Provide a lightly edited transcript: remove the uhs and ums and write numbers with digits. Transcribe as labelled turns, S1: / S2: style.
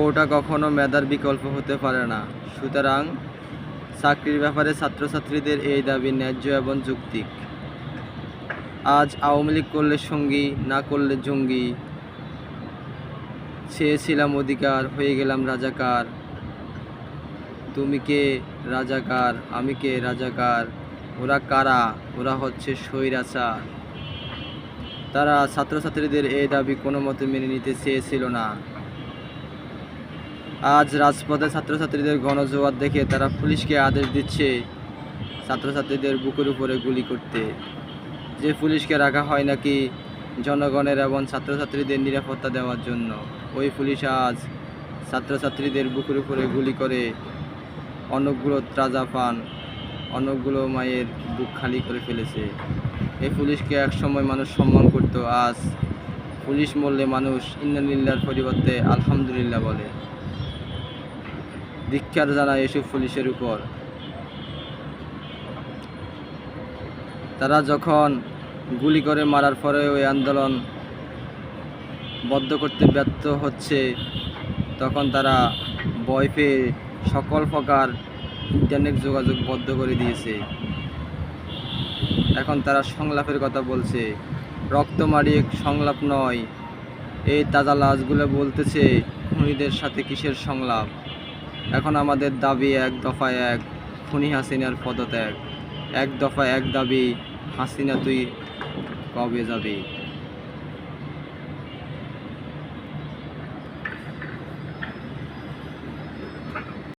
S1: ওটা কখনো মেধার বিকল্প হতে পারে না। সুতরাং চাকরির ব্যাপারে ছাত্রছাত্রীদের এই দাবি ন্যায্য এবং যৌক্তিক। আজ আওয়ামী লীগ করলে সঙ্গী, না করলে জঙ্গি। চেয়েছিলাম অধিকার, হয়ে গেলাম রাজাকার। তুমি কে রাজাকার, আমি কে রাজাকার। ওরা কারা? ওরা হচ্ছে স্বৈরাচার। তারা ছাত্রছাত্রীদের এই দাবি কোনো মতে মেনে নিতে চেয়েছিল না। আজ রাজপথে ছাত্রছাত্রীদের গণজোয়ার দেখে তারা পুলিশকে আদেশ দিচ্ছে ছাত্রছাত্রীদের বুকের উপরে গুলি করতে। যে পুলিশকে রাখা হয় নাকি জনগণের এবং ছাত্রছাত্রীদের নিরাপত্তা দেওয়ার জন্য, ওই পুলিশ আজ ছাত্রছাত্রীদের বুকের উপরে গুলি করে অনেকগুলো ত্রাজা পান, অনেকগুলো মায়ের বুক খালি করে ফেলেছে। এই পুলিশকে একসময় মানুষ সম্মান করত, আজ পুলিশ মরলে মানুষ ইন্না লিল্লাহর পরিবর্তে আলহামদুলিল্লাহ বলে। ধিক্কার জানায় এসব পুলিশের উপর। তারা যখন গুলি করে মারার পরে ওই আন্দোলন বন্ধ করতে ব্যর্থ হচ্ছে, তখন তারা ভয় পেয়ে সকল প্রকার ইন্টারনেট যোগাযোগ বন্ধ করে দিয়েছে। এখন তারা সংলাপের কথা বলছে। রক্তমারিয়ে সংলাপ নয়, এই তাজা লাশগুলো বলতেছে খুনিদের সাথে কিসের সংলাপ। এখন আমাদের দাবি এক দফায় এক, খুনি হাসিনার পদত্যাগ। এক দফায় এক দাবি, হাসিনা তুই কবে যাবি।